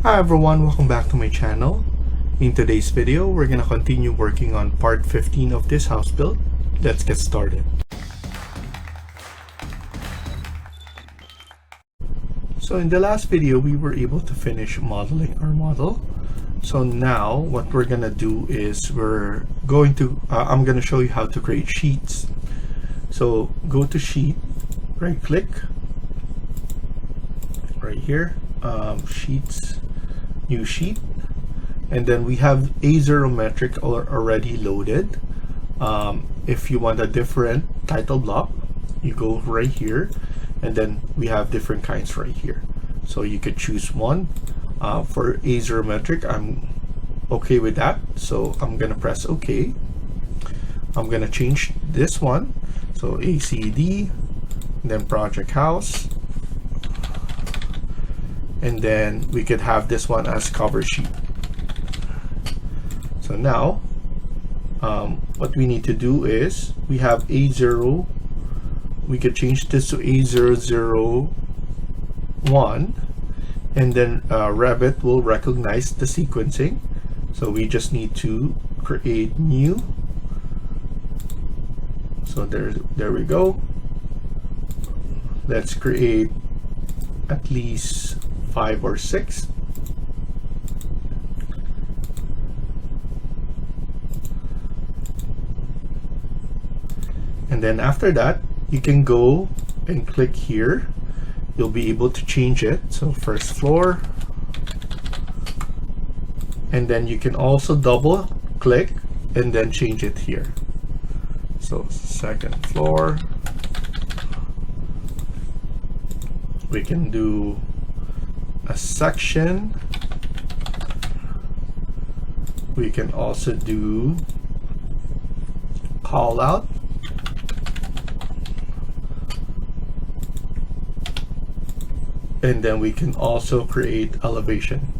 Hi everyone, welcome back to my channel. In today's video, we're gonna continue working on part 15 of this house build. Let's get started. So in the last video, we were able to finish modeling our model. So now what we're gonna do is I'm gonna show you how to create sheets. So go to sheet, right click, right here, sheets, new sheet, and then we have asymmetric already loaded. If you want a different title block, you go right here, and then we have different kinds right here, so you could choose one. For asymmetric, I'm okay with that, so I'm gonna press OK. I'm gonna change this one, so ACD, then project house, and then we could have this one as cover sheet. So now what we need to do is we have A0, we could change this to A001, and then Revit will recognize the sequencing. So we just need to create new. So there we go. Let's create at least 5 or 6. And then after that, you can go and click here. You'll be able to change it. So first floor, and then you can also double click and then change it here. So second floor, we can do a section. We can also do call out, and then we can also create elevation.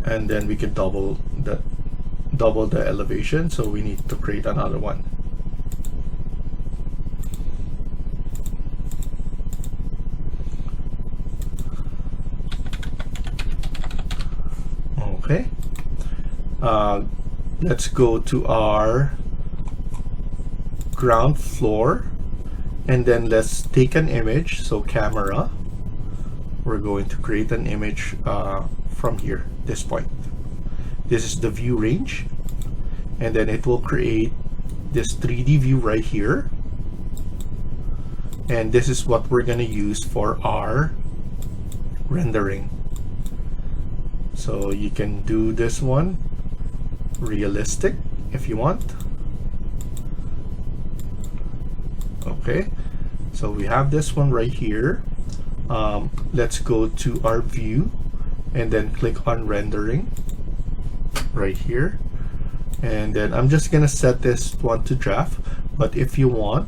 And then we can double the elevation, so we need to create another one. Okay, let's go to our ground floor, and then let's take an image. So camera, we're going to create an image from here, this point. This is the view range, and then it will create this 3D view right here, and this is what we're going to use for our rendering. So you can do this one realistic if you want. Okay, so we have this one right here. Let's go to our view and then click on rendering right here, and then I'm just gonna set this one to draft, but if you want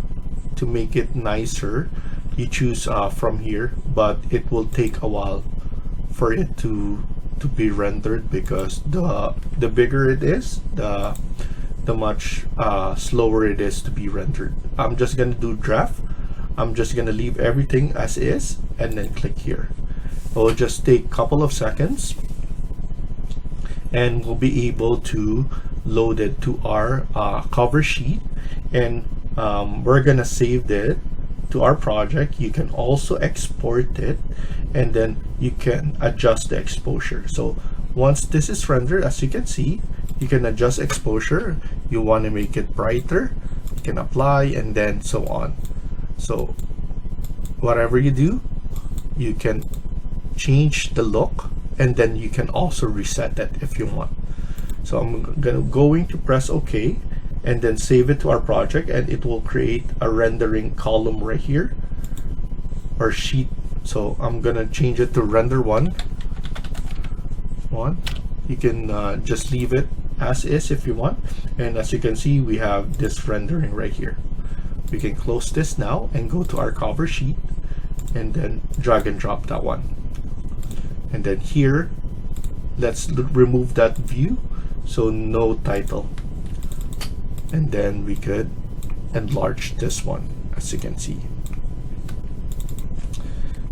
to make it nicer, you choose from here, but it will take a while for it to be rendered, because the bigger it is, the much slower it is to be rendered. I'm just gonna do draft. I'm just gonna leave everything as is and then click here. It will just take a couple of seconds, and we'll be able to load it to our cover sheet, and we're gonna save it to our project. You can also export it, and then you can adjust the exposure. So once this is rendered, as you can see, you can adjust exposure. You want to make it brighter, you can apply, and then so on. So whatever you do, you can change the look, and then you can also reset it if you want. So I'm going to press OK, and then save it to our project, and it will create a rendering column right here, or sheet. So I'm gonna change it to render one. You can just leave it as is if you want, and as you can see, we have this rendering right here. We can close this now and go to our cover sheet, and then drag and drop that one. And then here, let's remove that view, so no title, and then we could enlarge this one, as you can see.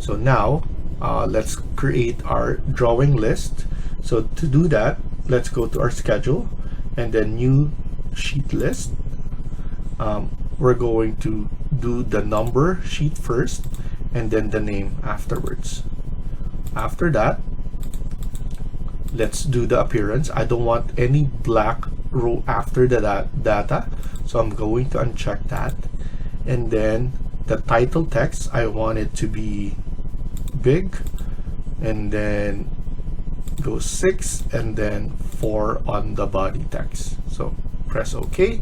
So now let's create our drawing list. So to do that, let's go to our schedule and then new sheet list. We're going to do the number sheet first and then the name afterwards. After that, let's do the appearance. I don't want any black row after the data, so I'm going to uncheck that. And then the title text, I want it to be big, and then go 6 and then 4 on the body text. So press OK.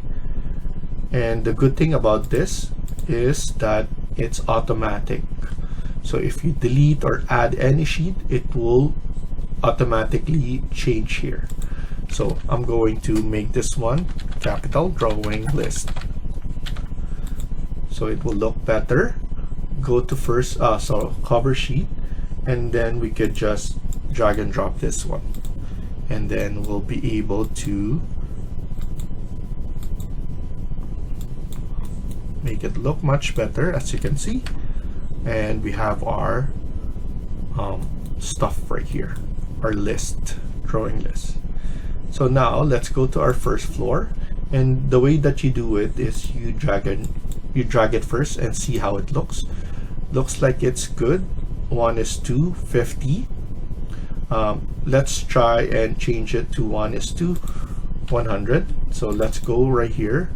And the good thing about this is that it's automatic. So if you delete or add any sheet, it will automatically change here. So I'm going to make this one capital drawing list, so it will look better. Go to first cover sheet, and then we could just drag and drop this one, and then we'll be able to make it look much better, as you can see. And we have our stuff right here, our list, drawing list. So now let's go to our first floor, and the way that you do it is you drag it first and see how it looks. Looks like it's good. 1:2, 50. Let's try and change it to 1:100. So let's go right here,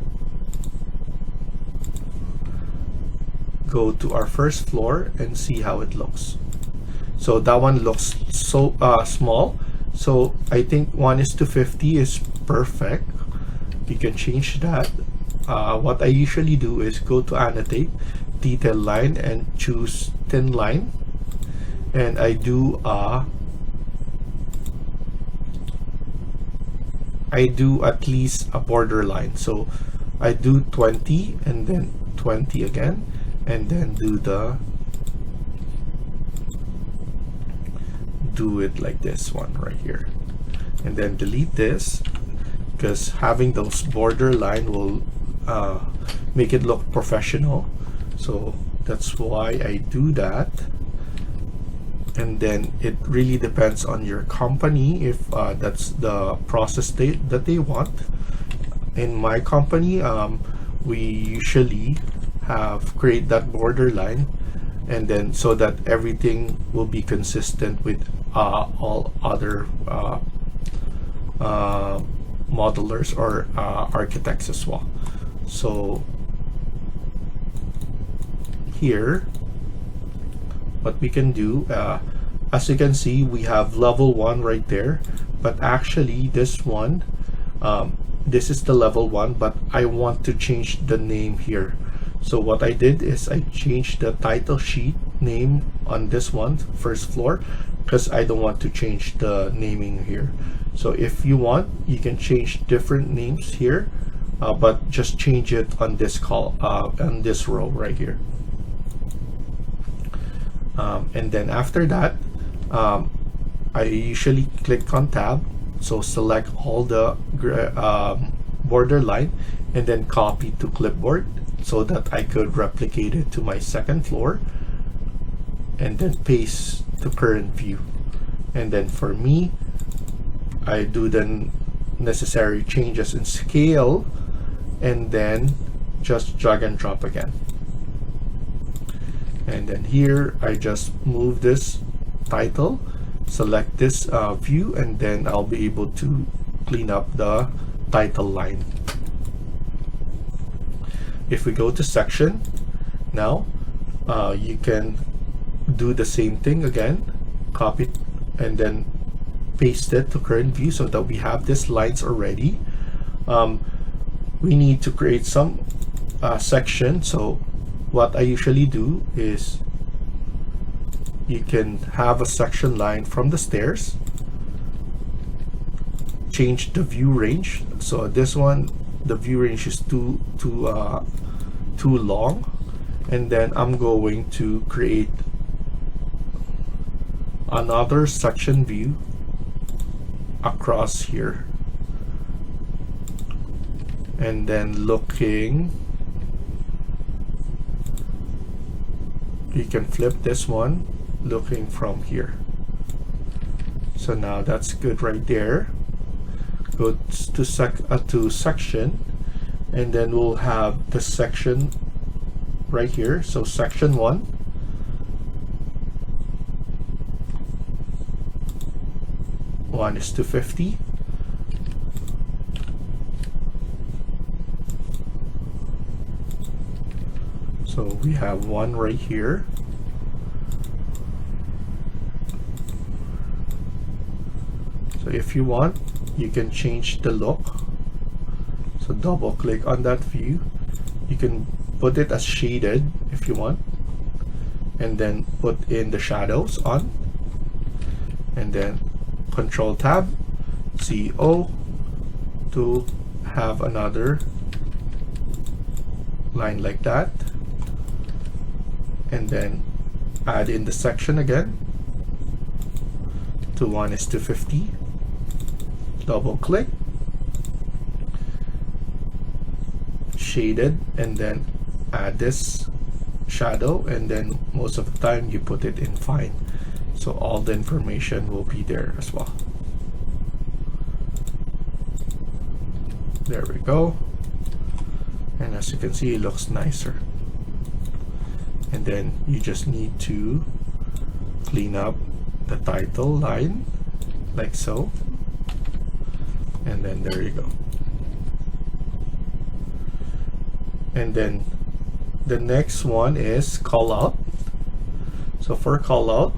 go to our first floor and see how it looks. So that one looks so small, so I think 1:50 is perfect. You can change that. What I usually do is go to annotate, detail line, and choose thin line, and I do at least a border line. So I do 20 and then 20 again, and then do it like this one right here, and then delete this, because having those border line will make it look professional. So that's why I do that. And then it really depends on your company if that's the process that they want. In my company, we usually create that border line, and then so that everything will be consistent with all other modelers or architects as well. So here, what we can do, as you can see, we have level 1 right there, but actually this one, this is the level 1, but I want to change the name here. So what I did is I changed the title sheet name on this one, first floor, because I don't want to change the naming here. So if you want, you can change different names here, but just change it on this on this row right here. And then after that, I usually click on tab, so select all the border line and then copy to clipboard, so that I could replicate it to my second floor, and then paste to current view. And then for me, I do the necessary changes in scale, and then just drag and drop again. And then here I just move this title, select this view, and then I'll be able to clean up the title line. If we go to section now, you can do the same thing again, copy and then paste it to current view, so that we have these lines already. We need to create some section. So what I usually do is you can have a section line from the stairs, change the view range. So this one, the view range is too long, and then I'm going to create another section view across here, and then looking you can flip this one looking from here. So now that's good right there. Go to section, and then we'll have the section right here. So section 1, one is to 50. So we have one right here. So if you want, you can change the look. So double click on that view. You can put it as shaded if you want, and then put in the shadows on, and then Control Tab, CO to have another line like that, and then add in the section again to 1 is to 50. Double click, shaded, and then add this shadow, and then most of the time you put it in fine, so all the information will be there as well. There we go, and as you can see, it looks nicer. And then you just need to clean up the title line like so, and then there you go. And then the next one is call out. So for call out,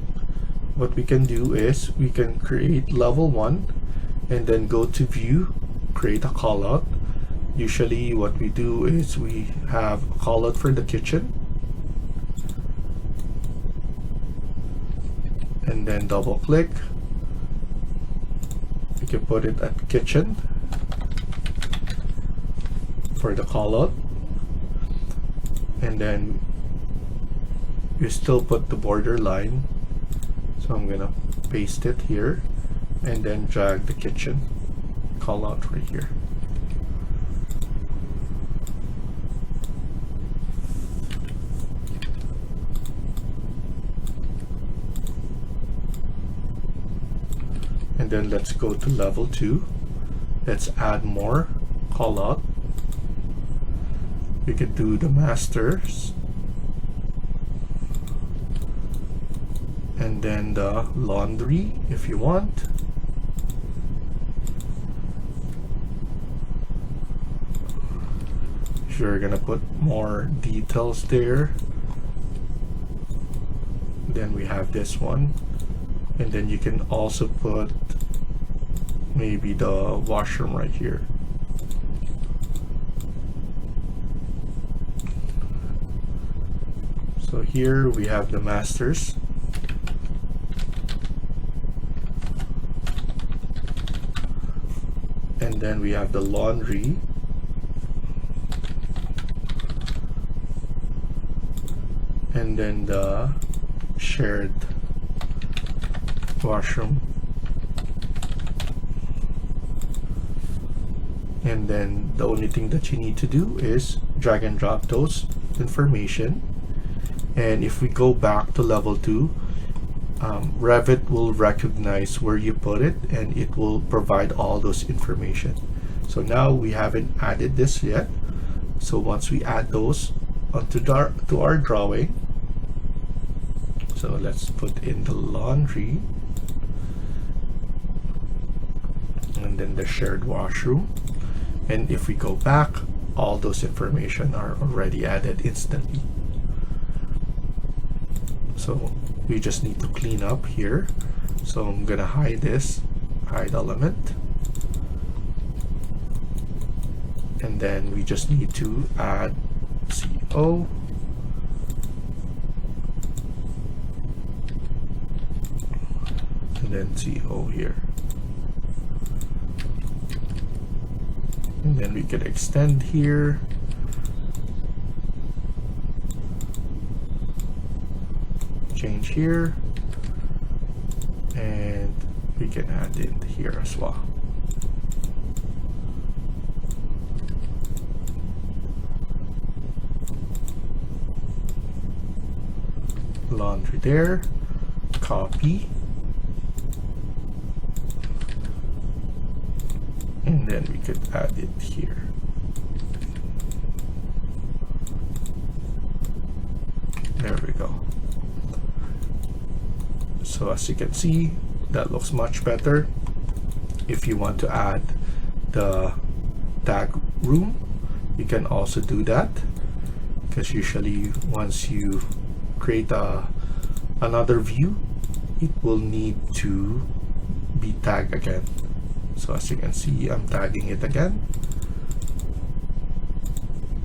what we can do is we can create level 1 and then go to view, create a call out. Usually what we do is we have a call out for the kitchen, and then double click. You can put it at kitchen for the call out, and then you still put the border line. So I'm gonna paste it here and then drag the kitchen call out right here. And then let's go to level 2. Let's add more call out. We could do the masters, and then the laundry if you want. If you're gonna put more details there, then we have this one, and then you can also put maybe the washroom right here. So here we have the masters, and then we have the laundry, and then the shared washroom, and then the only thing that you need to do is drag and drop those information. And if we go back to level 2, Revit will recognize where you put it, and it will provide all those information. So now we haven't added this yet, so once we add those onto our drawing, so let's put in the laundry, and then the shared washroom, and if we go back, all those information are already added instantly. So we just need to clean up here. So I'm gonna hide this, hide element, and then we just need to add CO, and then CO here, and then we can extend here. Change here, and we can add it here as well. laundry there, copy, and then we could add it here. There we go. So as you can see, that looks much better. If you want to add the tag room, you can also do that, because usually once you create another view, it will need to be tagged again. So as you can see, I'm tagging it again,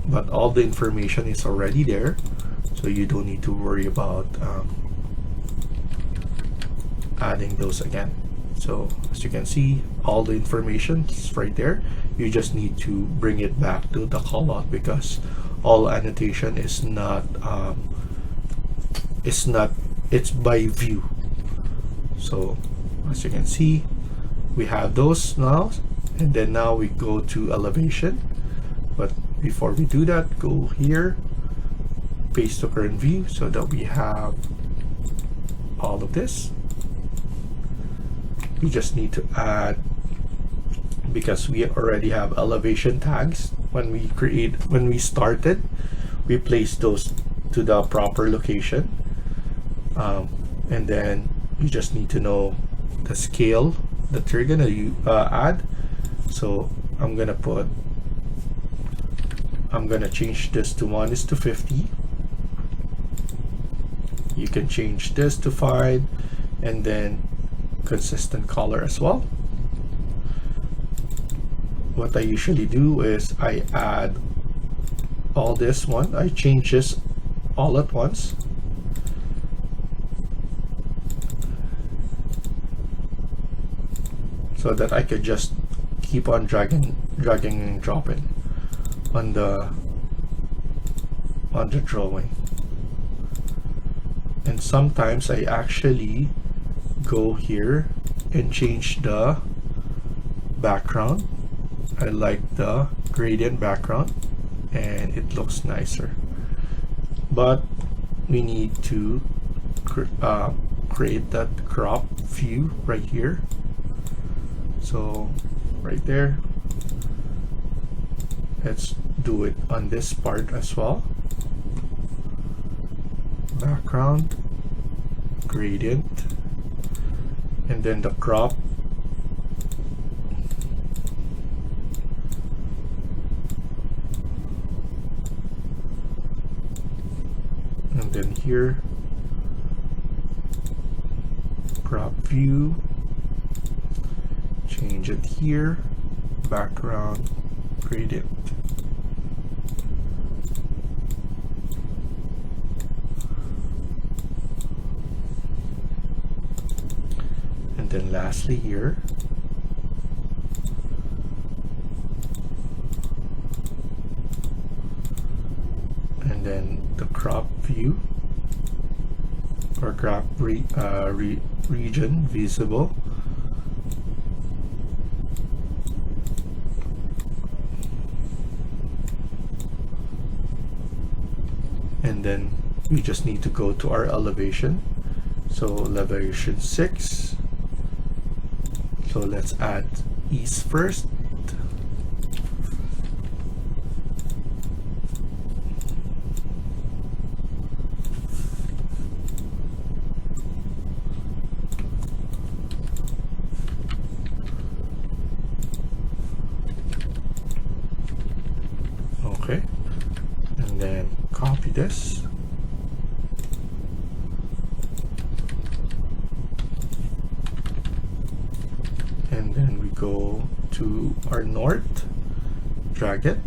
but all the information is already there, so you don't need to worry about adding those again. So as you can see, all the information is right there. You just need to bring it back to the callout, because all annotation is not it's by view. So as you can see, we have those now, and then now we go to elevation. But before we do that, go here, paste to current view, so that we have all of this. We just need to add, because we already have elevation tags when we started, we placed those to the proper location, and then you just need to know the scale that you're gonna add. So I'm gonna change this to 1:50. You can change this to 5, and then consistent color as well. What I usually do is I add all this one, I change this all at once. So that I could just keep on dragging and dropping on the drawing. And sometimes I actually go here and change the background. I like the gradient background and it looks nicer, but we need to create that crop view right here. So right there, let's do it on this part as well. Background, gradient, and then the crop. And then here, crop view, change it here, background, gradient. And then lastly here, and then the crop view or crop region visible. And then we just need to go to our elevation. So elevation 6. So let's add east first. Okay, and then copy this. And then we go to our north, drag it,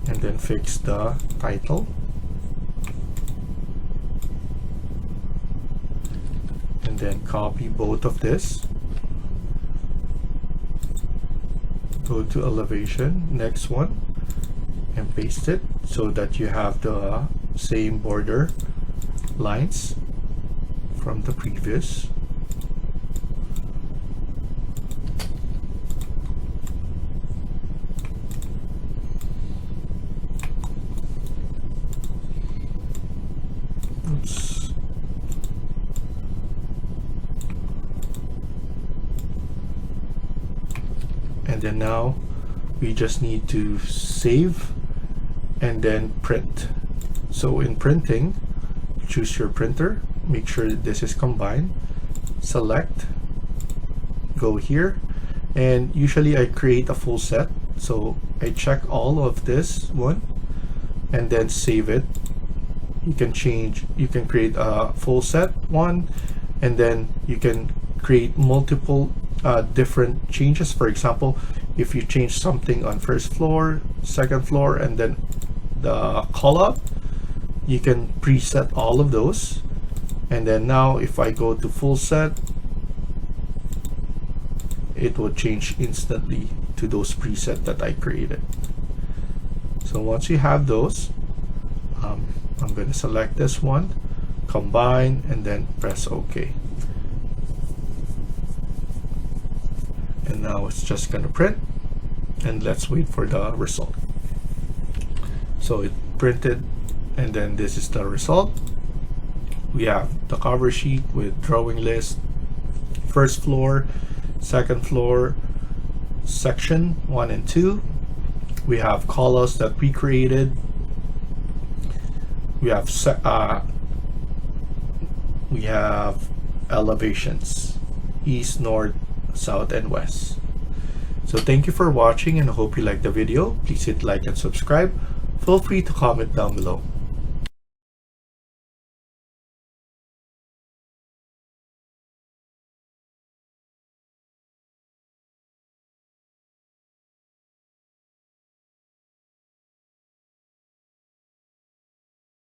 and then fix the title. And then copy both of this. Go to elevation, next one, and paste it so that you have the same border lines from the previous. Oops. And then now we just need to save and then print. So in printing, choose your printer, make sure that this is combined, select, go here, and usually I create a full set, so I check all of this one and then save it. You can create a full set one, and then you can create multiple different changes. For example, if you change something on first floor, second floor, and then the call out, you can preset all of those. And then now if I go to full set, it will change instantly to those preset that I created. So once you have those, I'm going to select this one, combine, and then press OK. And now it's just going to print, and let's wait for the result. So it printed, and then this is the result. We have the cover sheet with drawing list, first floor, second floor, section 1 and 2. We have callouts that we created. We have elevations, east, north, south, and west. So thank you for watching, and I hope you liked the video. Please hit like and subscribe. Feel free to comment down below.